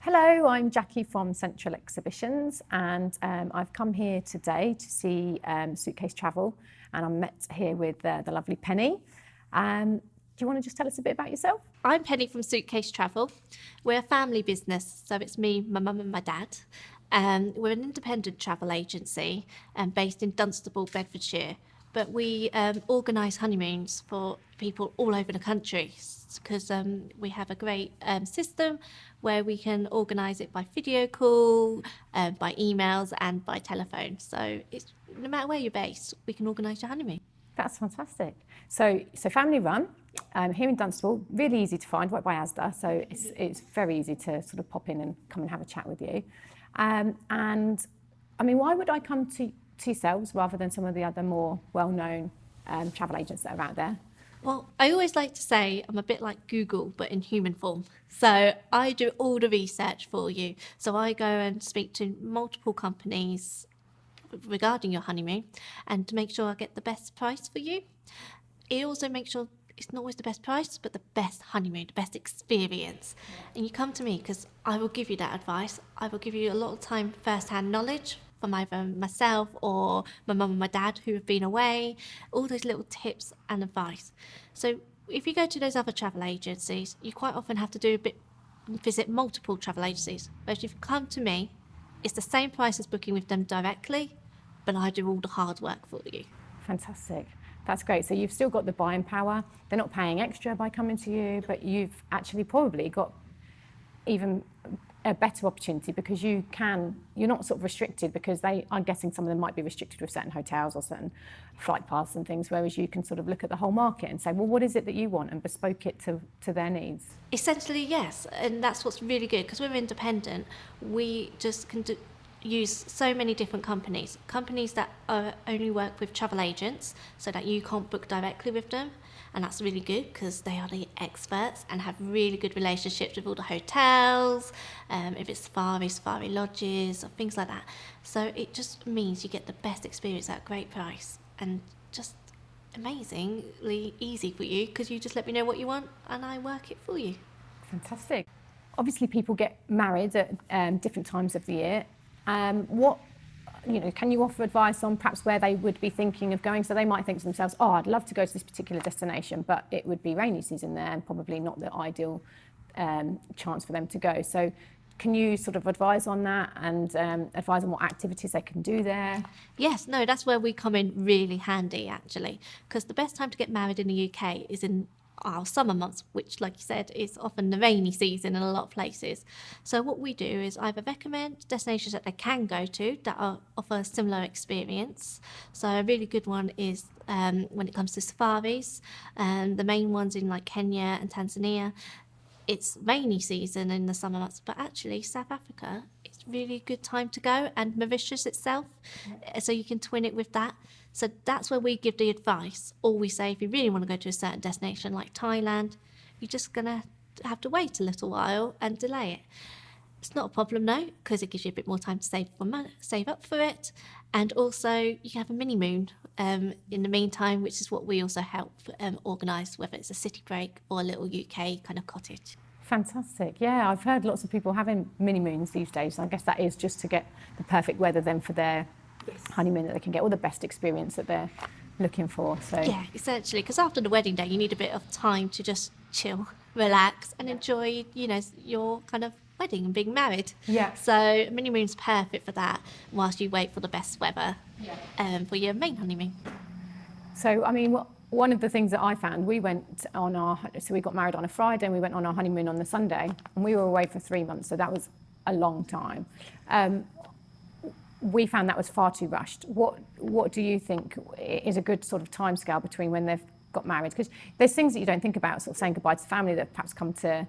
Hello, I'm Jackie from Central Exhibitions, and I've come here today to see Suitcase Travel, and I'm met here with the lovely Penny. Do you want to just tell us a bit about yourself? I'm Penny from Suitcase Travel. We're a family business, so it's me, my mum and my dad. We're an independent travel agency based in Dunstable, Bedfordshire, but we organise honeymoons for people all over the country because we have a great system where we can organise it by video call, by emails and by telephone. So it's no matter where you're based, we can organise your honeymoon. That's fantastic. So family run, here in Dunstable, really easy to find, right by Asda, so it's very easy to sort of pop in and come and have a chat with you. And I mean, why would I come to yourselves rather than some of the other more well-known travel agents that are out there? Well, I always like to say I'm a bit like Google, but in human form. So I do all the research for you. So I go and speak to multiple companies regarding your honeymoon and to make sure I get the best price for you. It also makes sure it's not always the best price, but the best honeymoon, the best experience. And you come to me because I will give you that advice. I will give you a lot of time first-hand knowledge from either myself or my mum and my dad who have been away, all those little tips and advice. So if you go to those other travel agencies, you quite often have to visit multiple travel agencies. Whereas if you come to me, it's the same price as booking with them directly, but I do all the hard work for you. Fantastic. That's great. So you've still got the buying power. They're not paying extra by coming to you, but you've actually probably got even a better opportunity because you're not sort of restricted because I'm guessing some of them might be restricted with certain hotels or certain flight paths and things, whereas you can sort of look at the whole market and say, well, what is it that you want and bespoke it to their needs? Essentially, yes. And that's what's really good because we're independent. We just can use so many different companies that only work with travel agents so that you can't book directly with them, and that's really good because they are the experts and have really good relationships with all the hotels, if it's safari lodges or things like that. So it just means you get the best experience at a great price and just amazingly easy for you because you just let me know what you want and I work it for you. Fantastic. Obviously people get married at different times of the year. Can you offer advice on perhaps where they would be thinking of going? So they might think to themselves, oh, I'd love to go to this particular destination, but it would be rainy season there and probably not the ideal chance for them to go. So can you sort of advise on that and advise on what activities they can do there? Yes, no, that's where we come in really handy actually, because the best time to get married in the UK is in our summer months, which, like you said, is often the rainy season in a lot of places. So what we do is either recommend destinations that they can go to that offer a similar experience. So a really good one is when it comes to safaris, the main ones in like Kenya and Tanzania. It's rainy season in the summer months, but actually South Africa, it's really a good time to go, and Mauritius itself, so you can twin it with that. So that's where we give the advice, or we say if you really want to go to a certain destination like Thailand, you're just going to have to wait a little while and delay it. It's not a problem though, because it gives you a bit more time to save up for it, and also you can have a mini moon in the meantime, which is what we also help organise, whether it's a city break or a little UK kind of cottage. Fantastic. Yeah, I've heard lots of people having mini moons these days. I guess that is just to get the perfect weather then for their honeymoon that they can get, or the best experience that they're looking for. So yeah, essentially, because after the wedding day you need a bit of time to just chill, relax and enjoy, your kind of wedding and being married. Yeah. So mini moon's perfect for that whilst you wait for the best weather for your main honeymoon. So I mean, one of the things that I found, we got married on a Friday and we went on our honeymoon on the Sunday, and we were away for 3 months, so that was a long time. We found that was far too rushed. What do you think is a good sort of timescale between when they've got married? Because there's things that you don't think about, sort of saying goodbye to family that perhaps come to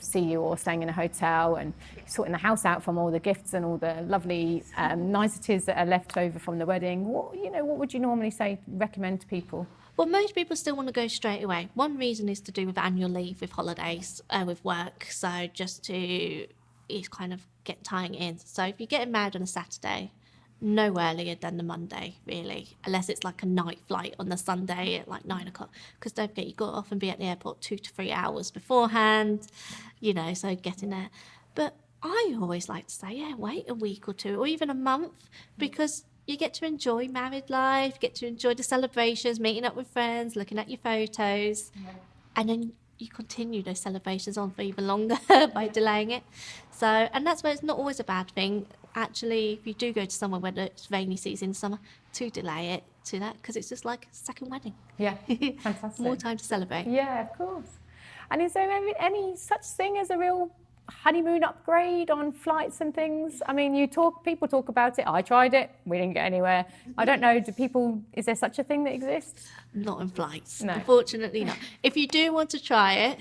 see you, or staying in a hotel and sorting the house out from all the gifts and all the lovely niceties that are left over from the wedding. What would you normally recommend to people? Well, most people still want to go straight away. One reason is to do with annual leave, with holidays, with work. So just to kind of get tying in. So if you're getting married on a Saturday, no earlier than the Monday, really, unless it's like a night flight on the Sunday at like 9 o'clock. Because don't forget, you've got to often be at the airport 2 to 3 hours beforehand, so get in there. But I always like to say, yeah, wait a week or two, or even a month, because you get to enjoy married life, get to enjoy the celebrations, meeting up with friends, looking at your photos, and then you continue those celebrations on for even longer by delaying it. So, and that's where it's not always a bad thing. Actually, if you do go to somewhere where it's rainy season in summer, to delay it to that, because it's just like a second wedding. Yeah, fantastic. More time to celebrate. Yeah, of course. And is there any such thing as a real honeymoon upgrade on flights and things? I mean, people talk about it. I tried it. We didn't get anywhere. I don't know. Is there such a thing that exists? Not on flights. No. Unfortunately not. If you do want to try it,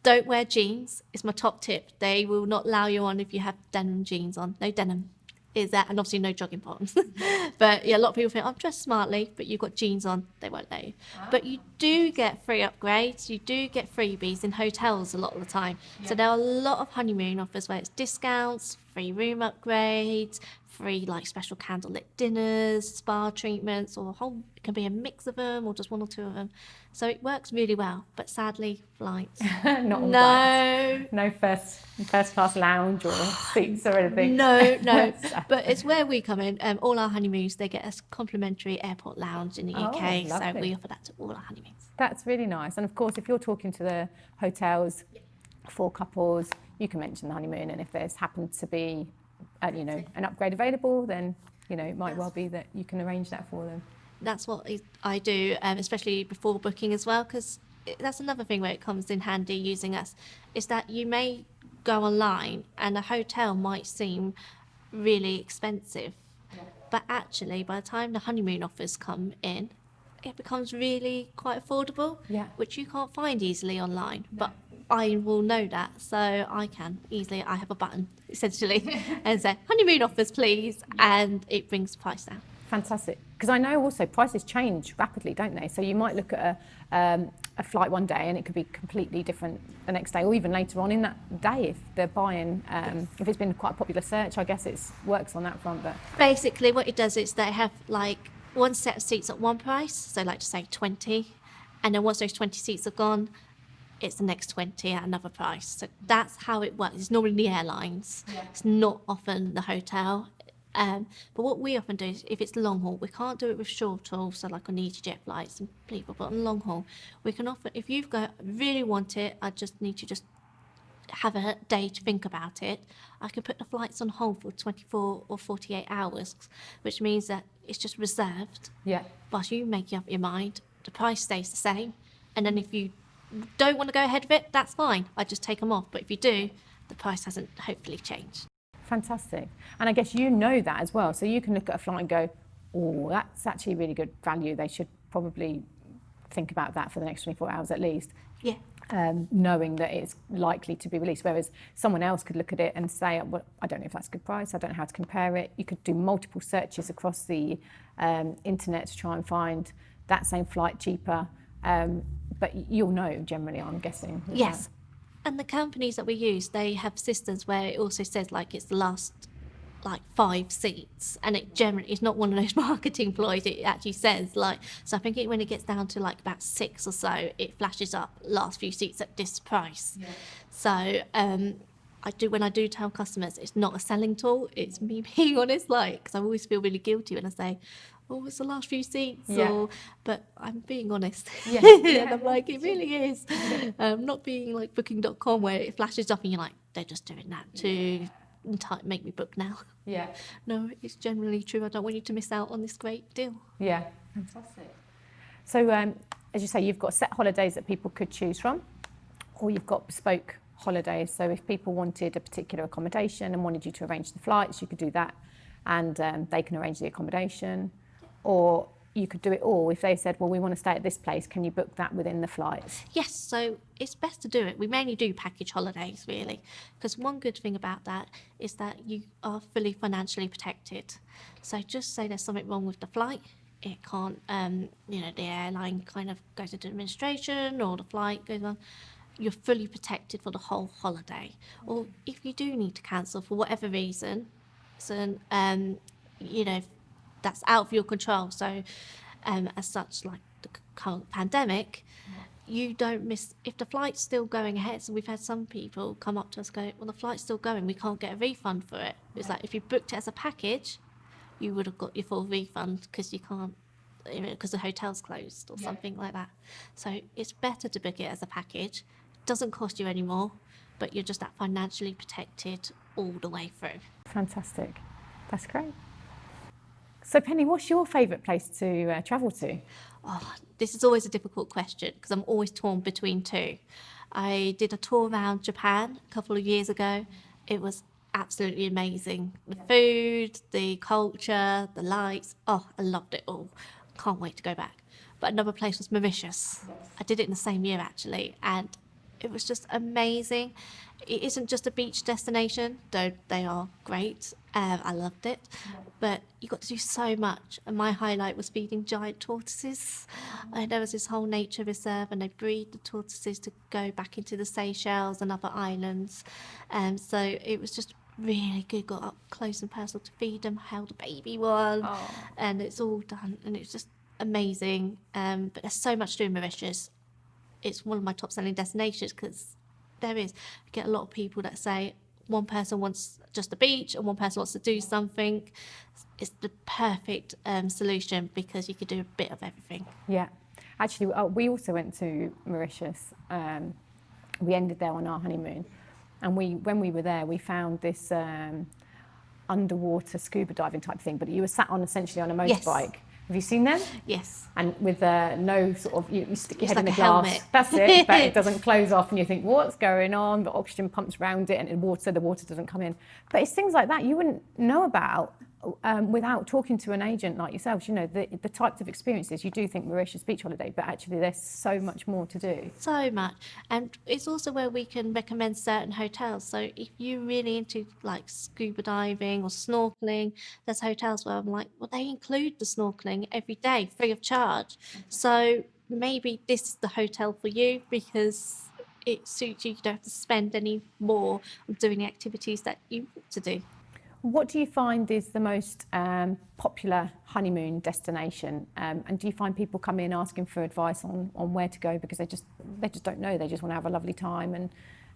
don't wear jeans. It's my top tip. They will not allow you on if you have denim jeans on. No denim. Is that, and obviously no jogging bottoms. But yeah, a lot of people think, I'm dressed smartly, but you've got jeans on, they won't let you. But you do get free upgrades, you do get freebies in hotels a lot of the time. So there are a lot of honeymoon offers where it's discounts, free room upgrades, free like special candlelit dinners, spa treatments, or it can be a mix of them or just one or two of them. So it works really well, but sadly, flights. Not on flights. No first class lounge or seats or anything. No. But it's where we come in. All our honeymoons, they get a complimentary airport lounge in the UK. So Lovely. we offer that to all our honeymoons. That's really nice. And of course, if you're talking to the hotels for couples, you can mention the honeymoon, and if there's happened to be an upgrade available, then it might well be that you can arrange that for them. That's what I do, especially before booking as well, because that's another thing where it comes in handy using us, is that you may go online and a hotel might seem really expensive, but actually by the time the honeymoon offers come in, it becomes really quite affordable, which you can't find easily online. But I will know that, so I can easily, I have a button essentially and say honeymoon offers please, and it brings the price down. Fantastic. Because I know also prices change rapidly, don't they? So you might look at a flight one day and it could be completely different the next day, or even later on in that day if they're buying, if it's been quite a popular search. I guess it works on that front. But basically what it does is they have like one set of seats at one price, so like to say 20, and then once those 20 seats are gone, it's the next 20 at another price. So that's how it works. It's normally the airlines. It's not often the hotel. But what we often do is if it's long haul, we can't do it with short haul, so like on EasyJet flights and people, but on long haul, we can offer, if you've got really want it, I just need to just have a day to think about it, I can put the flights on hold for 24 or 48 hours, which means that it's just reserved. Whilst you make up your mind, the price stays the same, and then if you don't want to go ahead with it, that's fine, I just take them off. But if you do, the price hasn't hopefully changed. Fantastic. And I guess you know that as well, so you can look at a flight and go, oh, that's actually really good value, they should probably think about that for the next 24 hours at least. Knowing that it's likely to be released, whereas someone else could look at it and say, well, I don't know if that's a good price, I don't know how to compare it. You could do multiple searches across the internet to try and find that same flight cheaper, but you'll know generally, I'm guessing. Yes. And the companies that we use, they have systems where it also says like it's the last like 5 seats, and it generally, it's not one of those marketing ploys, it actually says like, so I think when it gets down to like about 6 or so, it flashes up last few seats at this price. So when I do tell customers, it's not a selling tool, it's me being honest, like, because I always feel really guilty when I say, oh, it's the last few seats, but I'm being honest. And I'm like, it really is. Not being like booking.com where it flashes up and you're like, they're just doing that to make me book now. No, it's generally true. I don't want you to miss out on this great deal. Fantastic. So as you say, you've got set holidays that people could choose from, or you've got bespoke holidays. So if people wanted a particular accommodation and wanted you to arrange the flights, you could do that, and they can arrange the accommodation. Or you could do it all. If they said, well, we want to stay at this place, can you book that within the flights? Yes, so it's best to do it. We mainly do package holidays, really, because one good thing about that is that you are fully financially protected. So just say there's something wrong with the flight, it can't, the airline kind of goes into administration or the flight goes on, you're fully protected for the whole holiday. Or if you do need to cancel for whatever reason, so, that's out of your control. So as such, like the current pandemic, you don't miss, if the flight's still going ahead. So we've had some people come up to us go, well, the flight's still going, we can't get a refund for it. It's like, if you booked it as a package, you would have got your full refund, because you can't, because the hotel's closed or something like that. So it's better to book it as a package. It doesn't cost you any more, but you're just that financially protected all the way through. Fantastic. That's great. So Penny, what's your favourite place to travel to? Oh, this is always a difficult question, because I'm always torn between two. I did a tour around Japan a couple of years ago. It was absolutely amazing. The food, the culture, the lights. Oh, I loved it all. Can't wait to go back. But another place was Mauritius. I did it in the same year, actually, and it was just amazing. It isn't just a beach destination, though they are great. I loved it. But you got to do so much. And my highlight was feeding giant tortoises. There was this whole nature reserve, and they breed the tortoises to go back into the Seychelles and other islands. So it was just really good. Got up close and personal to feed them, held a baby one, and it's all done. And it's just amazing. But there's so much to do in Mauritius. It's one of my top selling destinations, because I get a lot of people that say one person wants just the beach and one person wants to do something. It's the perfect solution, because you could do a bit of everything. Yeah, actually, we also went to Mauritius. We ended there on our honeymoon, and when we were there, we found this underwater scuba diving type thing, but you were sat on essentially on a motorbike. Yes. Have you seen them? Yes. And with no sort of, you stick your head in the like glass. Helmet. That's it, but it doesn't close off, and you think, what's going on? The oxygen pumps around it, and the water doesn't come in. But it's things like that you wouldn't know about without talking to an agent like yourselves. You know, the types of experiences. You do think Mauritius beach holiday, but actually there's so much more to do. So much. And it's also where we can recommend certain hotels. So if you're really into like scuba diving or snorkeling, there's hotels where I'm like, well, they include the snorkeling every day free of charge. So maybe this is the hotel for you, because it suits you. You don't have to spend any more on doing the activities that you want to do. What do you find is the most popular honeymoon destination? And do you find people come in asking for advice on where to go, because they just don't know? They just want to have a lovely time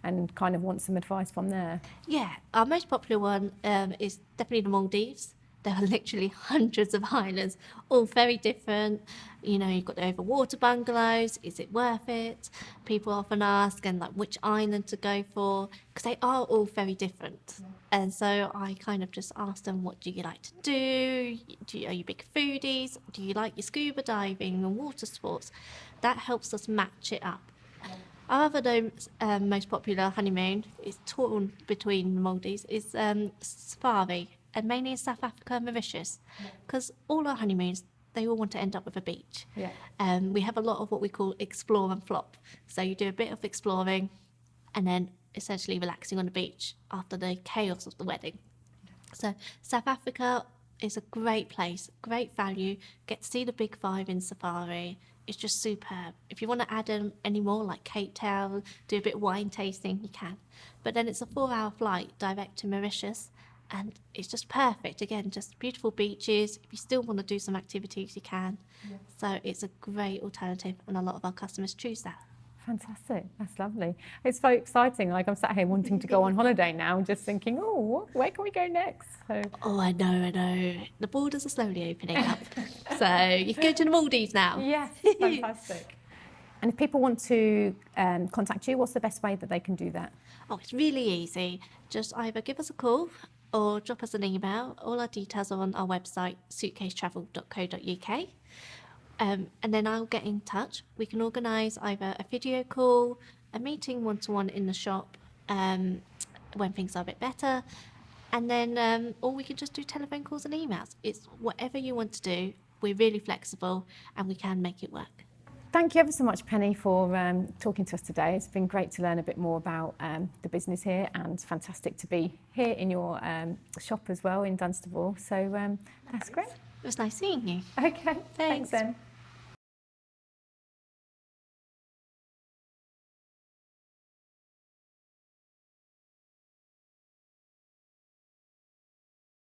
and kind of want some advice from there? Yeah, our most popular one is definitely the Maldives. There are literally hundreds of islands, all very different. You know, you've got the overwater bungalows. Is it worth it? People often ask, and like, which island to go for, because they are all very different. And so I kind of just ask them, what do you like to do? Are you big foodies? Do you like your scuba diving and water sports? That helps us match it up. Our other most popular honeymoon is torn between the Maldives, is safari, and mainly in South Africa and Mauritius, because all our honeymoons, they all want to end up with a beach. Yeah. We have a lot of what we call explore and flop. So you do a bit of exploring and then essentially relaxing on the beach after the chaos of the wedding. So South Africa is a great place, great value, get to see the big five in safari. It's just superb. If you want to add any more, like Cape Town, do a bit of wine tasting, you can. But then it's a 4-hour flight direct to Mauritius, and it's just perfect. Again, just beautiful beaches. If you still want to do some activities, you can. Yes. So it's a great alternative, and a lot of our customers choose that. Fantastic. That's lovely. It's so exciting. Like, I'm sat here wanting to go on holiday now, just thinking, oh, where can we go next? So... Oh, I know. The borders are slowly opening up. So you can go to the Maldives now. Yes, fantastic. And if people want to contact you, what's the best way that they can do that? Oh, it's really easy. Just either give us a call or drop us an email. All our details are on our website, suitcasetravel.co.uk. And then I'll get in touch. We can organise either a video call, a meeting one-to-one in the shop when things are a bit better, and then or we can just do telephone calls and emails. It's whatever you want to do. We're really flexible, and we can make it work. Thank you ever so much, Penny, for talking to us today. It's been great to learn a bit more about the business here, and fantastic to be here in your shop as well in Dunstable. So that's great. It was nice seeing you. Okay, thanks then.